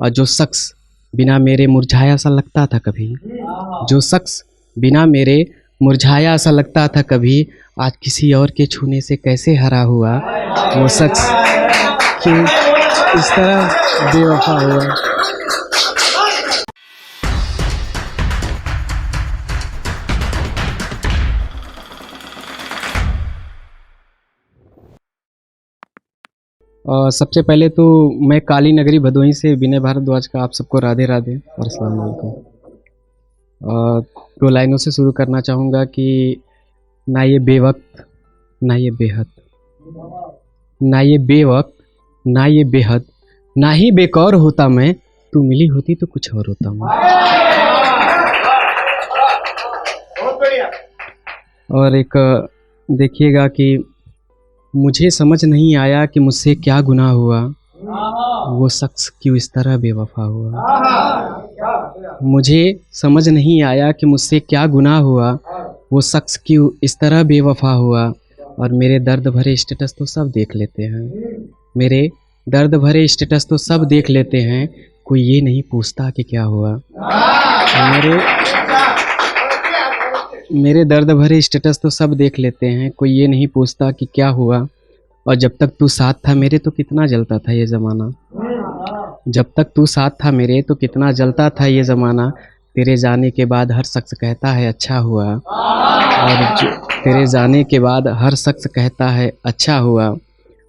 और जो शख्स बिना मेरे मुरझाया सा लगता था कभी, जो शख्स बिना मेरे मुरझाया सा लगता था कभी, आज किसी और के छूने से कैसे हरा हुआ, वो शख्स क्यों इस तरह बेवफा हुआ। सबसे पहले तो मैं काली नगरी भदोही से विनय भारद्वाज का आप सबको राधे राधे और अस्सलाम वालेकुम। दो लाइनों से शुरू करना चाहूँगा कि ना ये बेवक्त ना ये बेहद, ना ये बेवक्त ना ये बेहद, ना ही बेकौर होता मैं, तू मिली होती तो कुछ और होता मैं। और एक देखिएगा कि मुझे समझ नहीं आया कि मुझसे क्या गुनाह हुआ, वो शख्स क्यों इस तरह बेवफा हुआ। मुझे समझ नहीं आया कि मुझसे क्या गुनाह हुआ, वो शख्स क्यों इस तरह बेवफा हुआ। और मेरे दर्द भरे स्टेटस तो सब देख लेते हैं, मेरे दर्द भरे स्टेटस तो सब देख लेते हैं, कोई ये नहीं पूछता कि क्या हुआ। मेरे दर्द भरे स्टेटस तो सब देख लेते हैं, कोई ये नहीं पूछता कि क्या हुआ। और जब तक तू साथ था मेरे तो कितना जलता था ये ज़माना, जब तक तू साथ था मेरे तो कितना जलता था ये ज़माना। तेरे जाने के बाद हर शख्स कहता है अच्छा हुआ, और तेरे जाने के बाद हर शख्स कहता है अच्छा हुआ।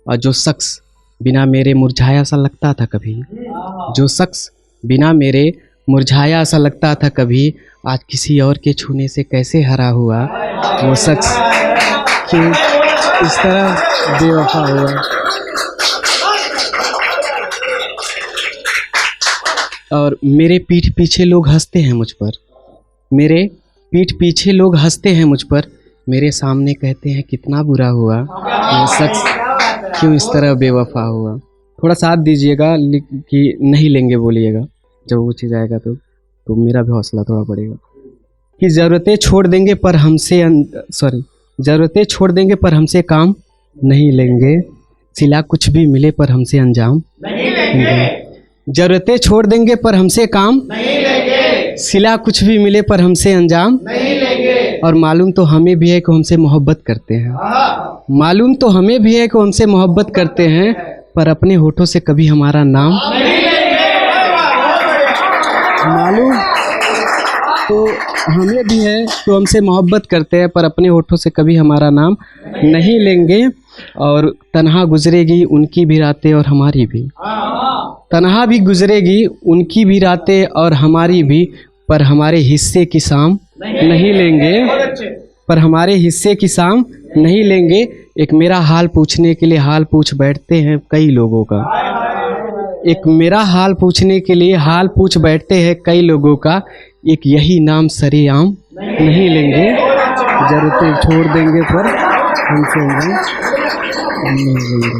और जो शख्स बिना मेरे मुरझाया सा लगता था कभी, जो शख्स बिना मेरे मुरझाया सा लगता था कभी, आज किसी और के छूने से कैसे हरा हुआ, वो शख्स क्यों इस तरह बेवफा हुआ। और मेरे पीठ पीछे लोग हंसते हैं मुझ पर, मेरे पीठ पीछे लोग हंसते हैं मुझ पर, मेरे सामने कहते हैं कितना बुरा हुआ, वो शख्स क्यों इस तरह बेवफा हुआ। थोड़ा साथ दीजिएगा कि नहीं लेंगे बोलिएगा, जब वो चीज़ आएगा तो मेरा भी हौसला थोड़ा बढ़ेगा। कि ज़रूरतें छोड़ देंगे पर हमसे ज़रूरतें छोड़ देंगे पर हमसे काम नहीं लेंगे, सिला कुछ भी मिले पर हमसे अंजाम नहीं लेंगे। ज़रूरतें छोड़ देंगे पर हमसे काम नहीं लेंगे, सिला कुछ भी मिले पर हमसे अंजाम नहीं लेंगे। और मालूम तो हमें भी है कि हमसे मोहब्बत करते हैं, मालूम तो हमें भी है कि हमसे मोहब्बत करते हैं, पर अपने होठों से कभी हमारा नाम नहीं लेंगे। मालूम तो हमें भी है तो हमसे मोहब्बत करते हैं, पर अपने होठों से कभी हमारा नाम नहीं लेंगे। और तन्हा गुजरेगी उनकी भी रातें और हमारी भी, तन्हा भी गुजरेगी उनकी भी रातें और हमारी भी, पर हमारे हिस्से की शाम नहीं लेंगे, पर हमारे हिस्से की शाम नहीं लेंगे। एक मेरा हाल पूछने के लिए हाल पूछ बैठते हैं कई लोगों का, एक मेरा हाल पूछने के लिए हाल पूछ बैठते हैं कई लोगों का, एक यही नाम सरेआम नहीं लेंगे। ज़रूरतें छोड़ देंगे पर हमसे नहीं लेंगे।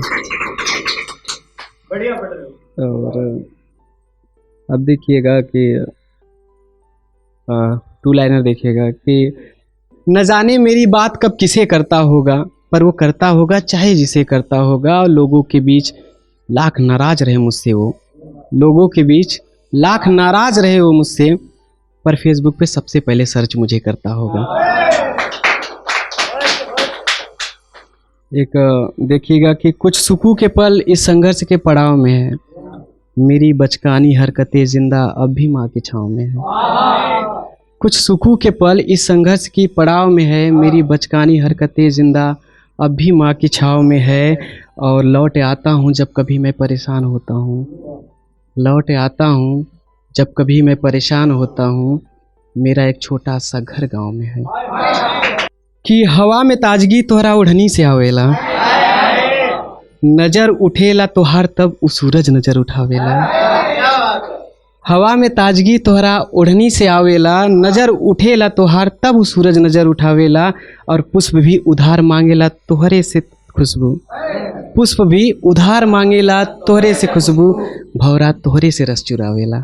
और अब देखिएगा कि टू लाइनर देखिएगा कि न जाने मेरी बात कब किसे करता होगा, पर वो करता होगा चाहे जिसे करता होगा। और लोगों के बीच लाख नाराज रहे मुझसे वो, लोगों के बीच लाख नाराज रहे वो मुझसे, पर फेसबुक पे सबसे पहले सर्च मुझे करता होगा। एक देखिएगा कि कुछ सुकून के पल इस संघर्ष के पड़ाव में है, मेरी बचकानी हरकतें जिंदा अब भी माँ की छाँव में है। कुछ सुकून के पल इस संघर्ष की पड़ाव में है, मेरी बचकानी हरकतें जिंदा अब भी माँ की छाँव में है। और लौट आता हूँ जब कभी मैं परेशान होता हूँ, लौट आता हूँ जब कभी मैं परेशान होता हूँ, मेरा एक छोटा सा घर गांव में है। कि हवा में ताजगी तोहरा ओढ़नी से आवेला, नजर उठेला तोहार तब उ सूरज नजर उठावेला। हवा में ताजगी तोहरा ओढ़नी से आवेला, नजर उठेला तोहार तब उ सूरज नजर उठावेला। और पुष्प भी उधार मांगेला तोहरे से खुशबू, पुष्प भी उधार मांगेला तोहरे से खुशबू, भौरा तोहरे से रस चुरावेला।